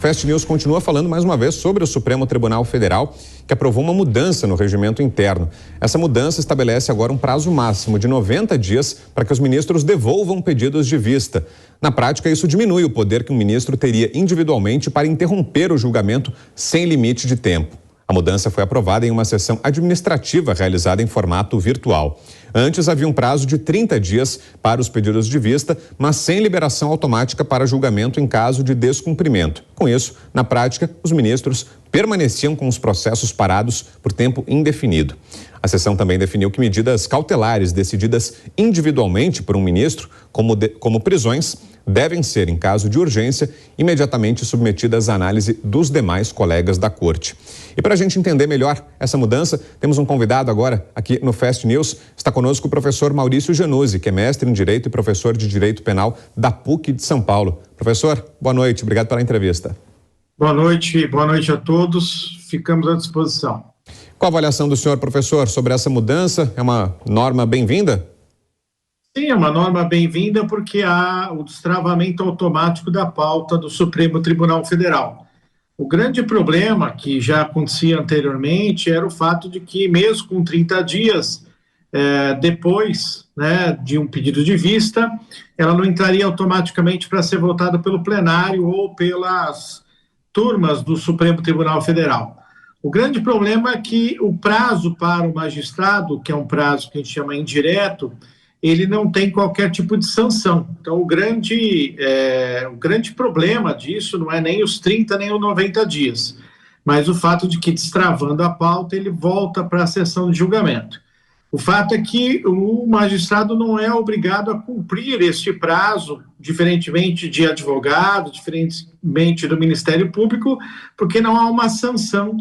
Fast News continua falando mais uma vez sobre o Supremo Tribunal Federal, que aprovou uma mudança no regimento interno. Essa mudança estabelece agora um prazo máximo de 90 dias para que os ministros devolvam pedidos de vista. Na prática, isso diminui o poder que um ministro teria individualmente para interromper o julgamento sem limite de tempo. A mudança foi aprovada em uma sessão administrativa realizada em formato virtual. Antes havia um prazo de 30 dias para os pedidos de vista, mas sem liberação automática para julgamento em caso de descumprimento. Com isso, na prática, os ministros permaneciam com os processos parados por tempo indefinido. A sessão também definiu que medidas cautelares decididas individualmente por um ministro, como prisões, devem ser, em caso de urgência, imediatamente submetidas à análise dos demais colegas da Corte. E para a gente entender melhor essa mudança, temos um convidado agora aqui no Fast News. Está conosco o professor Maurício Januzzi, que é mestre em Direito e professor de Direito Penal da PUC de São Paulo. Professor, boa noite, obrigado pela entrevista. Boa noite a todos, ficamos à disposição. Qual a avaliação do senhor, professor, sobre essa mudança? É uma norma bem-vinda? Sim, é uma norma bem-vinda porque há o destravamento automático da pauta do Supremo Tribunal Federal. O grande problema, que já acontecia anteriormente, era o fato de que, mesmo com 30 dias depois de um pedido de vista, ela não entraria automaticamente para ser votada pelo plenário ou pelas turmas do Supremo Tribunal Federal. O grande problema é que o prazo para o magistrado, que é um prazo que a gente chama indireto, ele não tem qualquer tipo de sanção. Então, o grande problema disso não é nem os 30 nem os 90 dias, mas o fato de que, destravando a pauta, ele volta para a sessão de julgamento. O fato é que o magistrado não é obrigado a cumprir este prazo, diferentemente de advogado, diferentemente do Ministério Público, porque não há uma sanção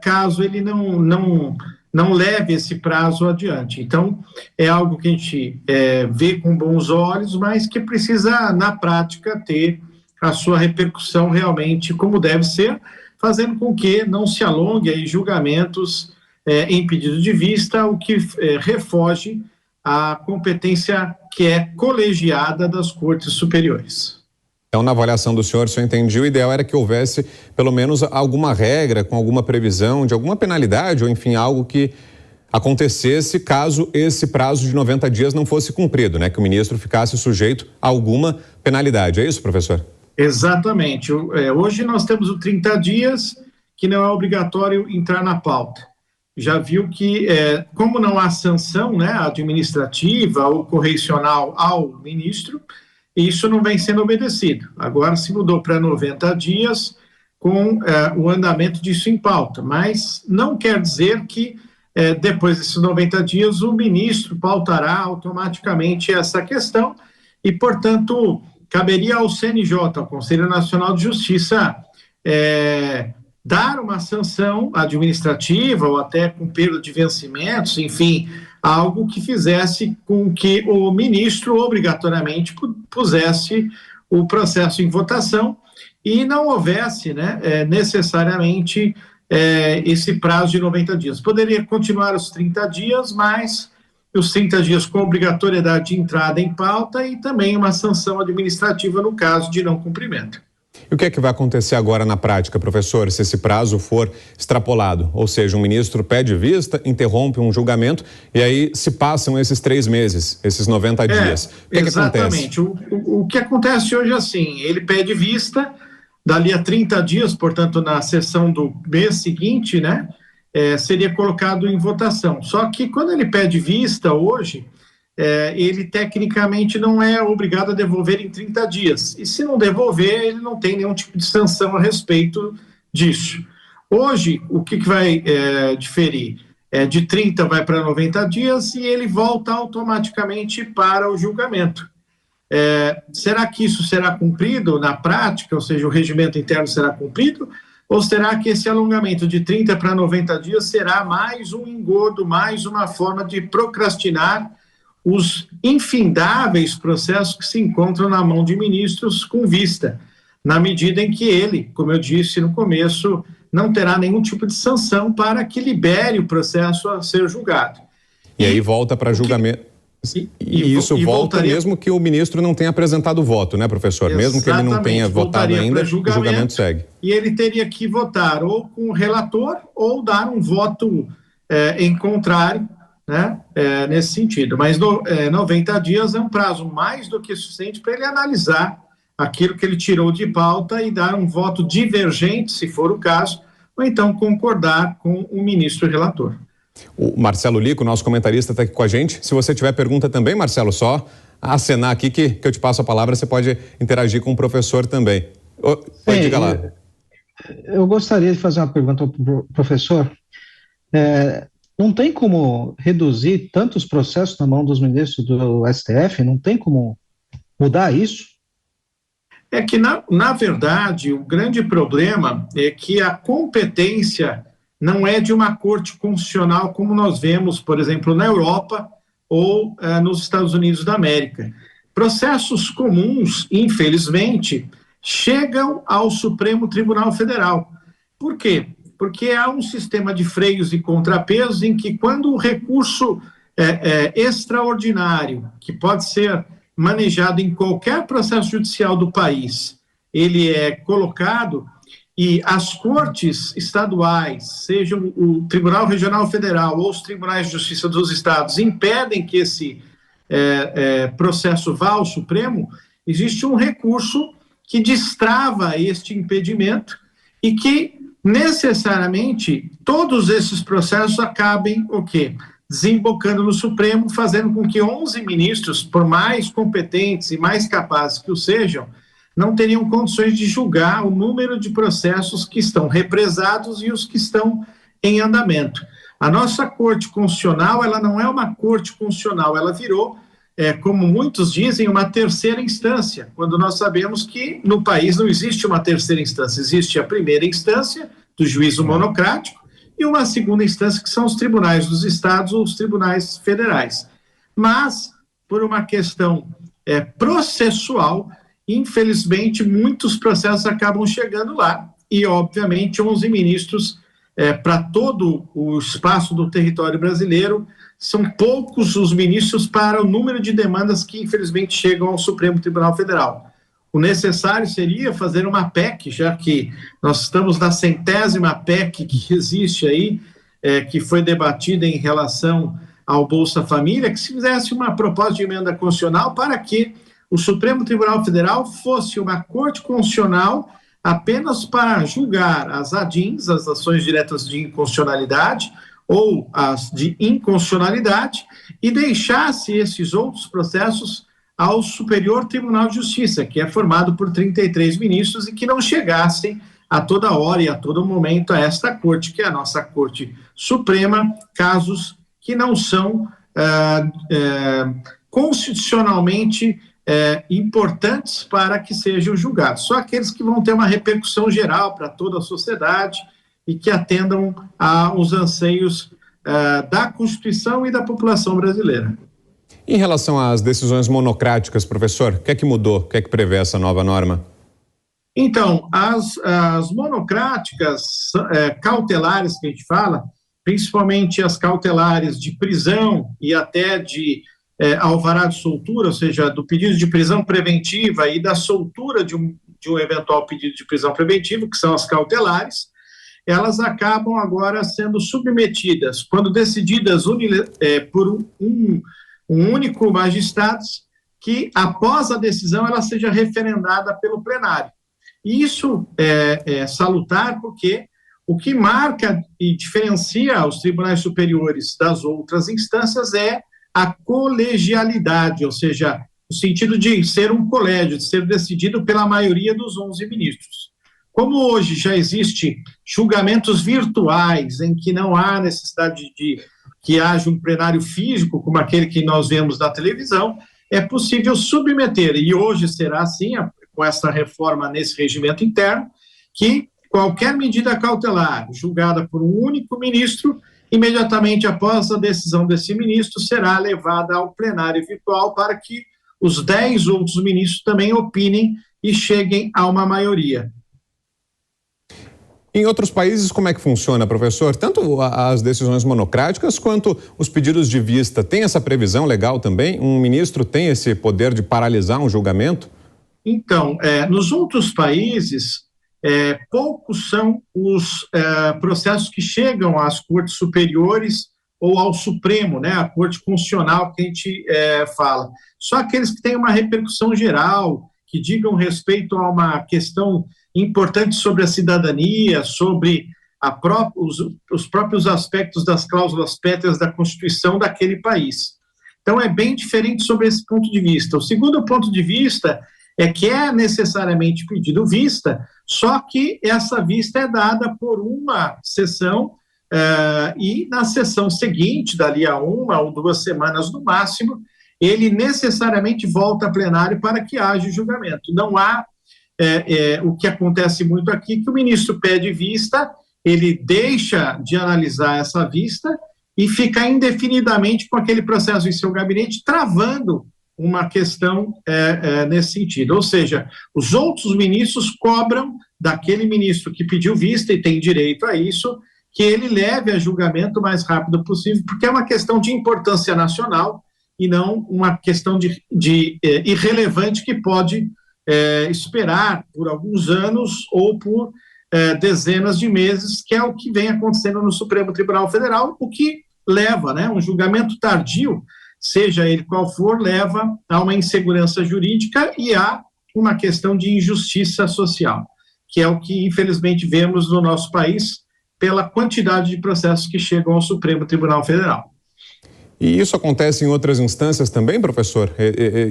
caso ele não leve esse prazo adiante. Então, é algo que a gente vê com bons olhos, mas que precisa, na prática, ter a sua repercussão realmente como deve ser, fazendo com que não se alongue aí julgamentos em pedido de vista, o que refoge a competência que é colegiada das Cortes Superiores. Então, na avaliação do senhor, se eu entendi, o ideal era que houvesse pelo menos alguma regra, com alguma previsão de alguma penalidade, ou enfim, algo que acontecesse caso esse prazo de 90 dias não fosse cumprido, né? Que o ministro ficasse sujeito a alguma penalidade. É isso, professor? Exatamente. Hoje nós temos o 30 dias, que não é obrigatório entrar na pauta. Já viu que, como não há sanção administrativa ou correcional ao ministro, isso não vem sendo obedecido. Agora se mudou para 90 dias com o andamento disso em pauta, mas não quer dizer que depois desses 90 dias o ministro pautará automaticamente essa questão e, portanto, caberia ao CNJ, ao Conselho Nacional de Justiça, dar uma sanção administrativa ou até com perda de vencimentos, enfim, algo que fizesse com que o ministro obrigatoriamente pusesse o processo em votação e não houvesse necessariamente esse prazo de 90 dias. Poderia continuar os 30 dias, mas os 30 dias com obrigatoriedade de entrada em pauta e também uma sanção administrativa no caso de não cumprimento. E o que é que vai acontecer agora na prática, professor, se esse prazo for extrapolado? Ou seja, um ministro pede vista, interrompe um julgamento e aí se passam esses 3 meses, esses 90 dias. O que exatamente. O que acontece hoje é assim, ele pede vista, dali a 30 dias, portanto, na sessão do mês seguinte, seria colocado em votação. Só que quando ele pede vista hoje, ele tecnicamente não é obrigado a devolver em 30 dias. E se não devolver, ele não tem nenhum tipo de sanção a respeito disso. Hoje, o que vai diferir? De 30 vai para 90 dias e ele volta automaticamente para o julgamento. Será que isso será cumprido na prática, ou seja, o regimento interno será cumprido? Ou será que esse alongamento de 30 para 90 dias será mais um engodo, mais uma forma de procrastinar os infindáveis processos que se encontram na mão de ministros com vista, na medida em que ele, como eu disse no começo, não terá nenhum tipo de sanção para que libere o processo a ser julgado. E aí volta para julgamento. E isso volta mesmo que o ministro não tenha apresentado voto, né, professor? Exatamente, mesmo que ele não tenha votado ainda, o julgamento segue. E ele teria que votar ou com o relator ou dar um voto em contrário, né, nesse sentido. Mas 90 dias é um prazo mais do que suficiente para ele analisar aquilo que ele tirou de pauta e dar um voto divergente, se for o caso, ou então concordar com o ministro relator. O Marcelo Lico, nosso comentarista, está aqui com a gente. Se você tiver pergunta também, Marcelo, só acenar aqui que eu te passo a palavra, você pode interagir com o professor também. Diga lá. Eu gostaria de fazer uma pergunta para o professor. Não tem como reduzir tantos processos na mão dos ministros do STF? Não tem como mudar isso? É que, na verdade, o grande problema é que a competência não é de uma corte constitucional como nós vemos, por exemplo, na Europa ou nos Estados Unidos da América. Processos comuns, infelizmente, chegam ao Supremo Tribunal Federal. Por quê? Porque há um sistema de freios e contrapesos em que, quando o recurso extraordinário, que pode ser manejado em qualquer processo judicial do país, ele é colocado e as cortes estaduais, sejam o Tribunal Regional Federal ou os tribunais de justiça dos estados, impedem que esse processo vá ao Supremo, existe um recurso que destrava este impedimento e que, necessariamente, todos esses processos acabem o quê? Desembocando no Supremo, fazendo com que 11 ministros, por mais competentes e mais capazes que o sejam, não teriam condições de julgar o número de processos que estão represados e os que estão em andamento. A nossa Corte Constitucional, ela não é uma Corte Constitucional, ela virou, como muitos dizem, uma terceira instância, quando nós sabemos que no país não existe uma terceira instância, existe a primeira instância do juízo monocrático e uma segunda instância, que são os tribunais dos estados ou os tribunais federais. Mas, por uma questão processual, infelizmente, muitos processos acabam chegando lá e, obviamente, 11 ministros para todo o espaço do território brasileiro, são poucos os ministros para o número de demandas que, infelizmente, chegam ao Supremo Tribunal Federal. O necessário seria fazer uma PEC, já que nós estamos na 100ª PEC que existe aí, que foi debatida em relação ao Bolsa Família, que se fizesse uma proposta de emenda constitucional para que o Supremo Tribunal Federal fosse uma corte constitucional apenas para julgar as ADINs, as ações diretas de inconstitucionalidade, ou as de inconstitucionalidade, e deixasse esses outros processos ao Superior Tribunal de Justiça, que é formado por 33 ministros, e que não chegassem a toda hora e a todo momento a esta corte, que é a nossa Corte Suprema, casos que não são constitucionalmente importantes para que sejam julgados. Só aqueles que vão ter uma repercussão geral para toda a sociedade e que atendam aos anseios da Constituição e da população brasileira. Em relação às decisões monocráticas, professor, o que é que mudou? O que é que prevê essa nova norma? Então, as monocráticas cautelares que a gente fala, principalmente as cautelares de prisão e até de alvará de soltura, ou seja, do pedido de prisão preventiva e da soltura de um eventual pedido de prisão preventiva, que são as cautelares, elas acabam agora sendo submetidas, quando decididas por um único magistrado, que após a decisão ela seja referendada pelo plenário. E isso é salutar porque o que marca e diferencia os tribunais superiores das outras instâncias é a colegialidade, ou seja, o sentido de ser um colégio, de ser decidido pela maioria dos 11 ministros. Como hoje já existe julgamentos virtuais, em que não há necessidade de que haja um plenário físico, como aquele que nós vemos na televisão, é possível submeter, e hoje será assim, com essa reforma nesse regimento interno, que qualquer medida cautelar julgada por um único ministro, imediatamente após a decisão desse ministro, será levada ao plenário virtual para que os 10 outros ministros também opinem e cheguem a uma maioria. Em outros países, como é que funciona, professor? Tanto as decisões monocráticas quanto os pedidos de vista. Tem essa previsão legal também? Um ministro tem esse poder de paralisar um julgamento? Então, nos outros países, poucos são os processos que chegam às cortes superiores ou ao Supremo, né, a Corte Constitucional que a gente fala. Só aqueles que têm uma repercussão geral, que digam respeito a uma questão importante sobre a cidadania, sobre os próprios aspectos das cláusulas pétreas da Constituição daquele país. Então, é bem diferente sobre esse ponto de vista. O segundo ponto de vista é que é necessariamente pedido vista, só que essa vista é dada por uma sessão e na sessão seguinte, dali a 1 ou 2 semanas no máximo, ele necessariamente volta a plenário para que haja julgamento. Não há o que acontece muito aqui, que o ministro pede vista, ele deixa de analisar essa vista e fica indefinidamente com aquele processo em seu gabinete, travando uma questão nesse sentido. Ou seja, os outros ministros cobram daquele ministro que pediu vista e tem direito a isso, que ele leve a julgamento o mais rápido possível, porque é uma questão de importância nacional e não uma questão de irrelevante que pode esperar por alguns anos ou por dezenas de meses, que é o que vem acontecendo no Supremo Tribunal Federal, o que leva, né, um julgamento tardio, seja ele qual for, leva a uma insegurança jurídica e a uma questão de injustiça social, que é o que, infelizmente, vemos no nosso país pela quantidade de processos que chegam ao Supremo Tribunal Federal. E isso acontece em outras instâncias também, professor?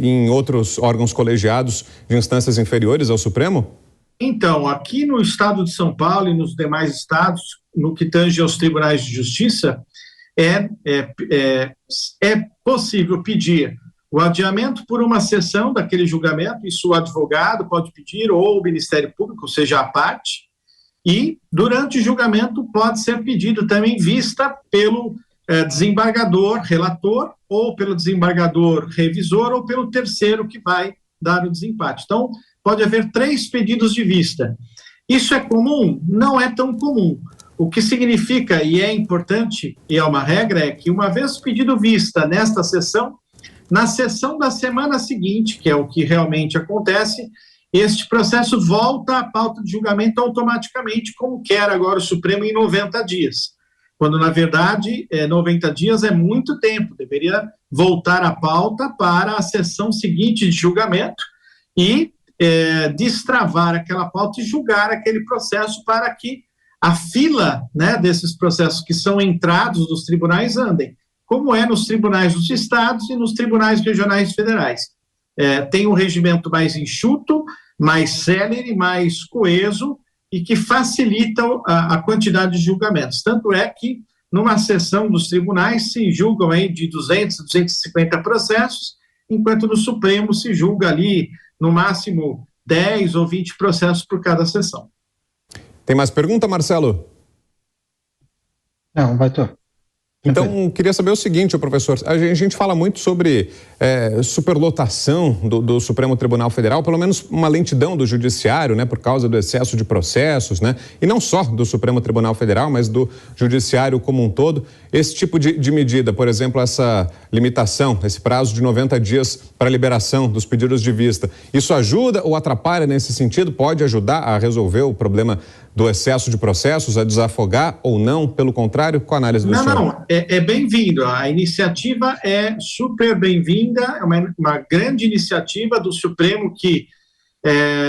Em outros órgãos colegiados de instâncias inferiores ao Supremo? Então, aqui no estado de São Paulo e nos demais estados, no que tange aos tribunais de justiça, é possível pedir o adiamento por uma sessão daquele julgamento, isso o advogado pode pedir, ou o Ministério Público, ou seja, a parte, e durante o julgamento pode ser pedido também vista pelo desembargador relator, ou pelo desembargador revisor, ou pelo terceiro que vai dar o desempate. Então, pode haver 3 pedidos de vista. Isso é comum? Não é tão comum. O que significa, e é importante, e é uma regra, é que uma vez pedido vista nesta sessão, na sessão da semana seguinte, que é o que realmente acontece, este processo volta à pauta de julgamento automaticamente, como quer agora o Supremo em 90 dias. Quando, na verdade, 90 dias é muito tempo, deveria voltar à pauta para a sessão seguinte de julgamento e destravar aquela pauta e julgar aquele processo para que a fila, né, desses processos que são entrados dos tribunais andem, como é nos tribunais dos estados e nos tribunais regionais federais. Tem um regimento mais enxuto, mais célere, mais coeso e que facilita a quantidade de julgamentos. Tanto é que, numa sessão dos tribunais, se julgam aí de 200, 250 processos, enquanto no Supremo se julga ali, no máximo, 10 ou 20 processos por cada sessão. Tem mais pergunta, Marcelo? Não, vai ter. Então, queria saber o seguinte, professor, a gente fala muito sobre superlotação do Supremo Tribunal Federal, pelo menos uma lentidão do judiciário, né, por causa do excesso de processos, né, e não só do Supremo Tribunal Federal, mas do judiciário como um todo. Esse tipo de medida, por exemplo, essa limitação, esse prazo de 90 dias para liberação dos pedidos de vista, isso ajuda ou atrapalha nesse sentido? Pode ajudar a resolver o problema do excesso de processos, a desafogar ou não? Pelo contrário, qual a análise do senhor? Não, é bem-vindo. A iniciativa é super bem-vinda, é uma grande iniciativa do Supremo que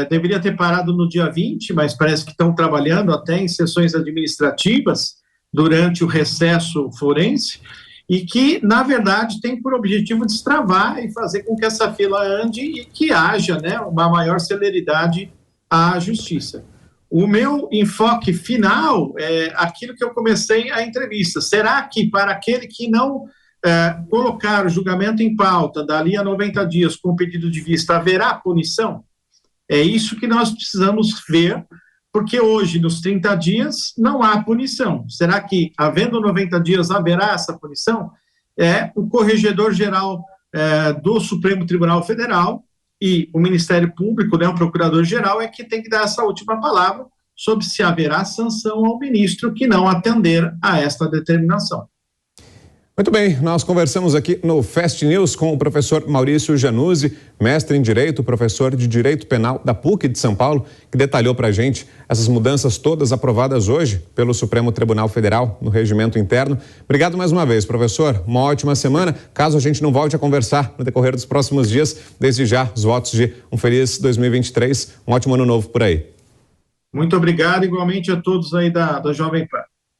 deveria ter parado no dia 20, mas parece que estão trabalhando até em sessões administrativas durante o recesso forense e que, na verdade, tem por objetivo destravar e fazer com que essa fila ande e que haja, né, uma maior celeridade à justiça. O meu enfoque final é aquilo que eu comecei a entrevista. Será que para aquele que não colocar o julgamento em pauta dali a 90 dias com pedido de vista haverá punição? É isso que nós precisamos ver, porque hoje, nos 30 dias, não há punição. Será que, havendo 90 dias, haverá essa punição? O Corregedor-Geral do Supremo Tribunal Federal e o Ministério Público, né, o Procurador-Geral, é que tem que dar essa última palavra, sobre se haverá sanção ao ministro que não atender a esta determinação. Muito bem, nós conversamos aqui no Fast News com o professor Maurício Januzzi, mestre em Direito, professor de Direito Penal da PUC de São Paulo, que detalhou para a gente essas mudanças todas aprovadas hoje pelo Supremo Tribunal Federal no regimento interno. Obrigado mais uma vez, professor. Uma ótima semana. Caso a gente não volte a conversar no decorrer dos próximos dias, desde já, os votos de um feliz 2023, um ótimo ano novo por aí. Muito obrigado, igualmente a todos aí da Jovem Pan.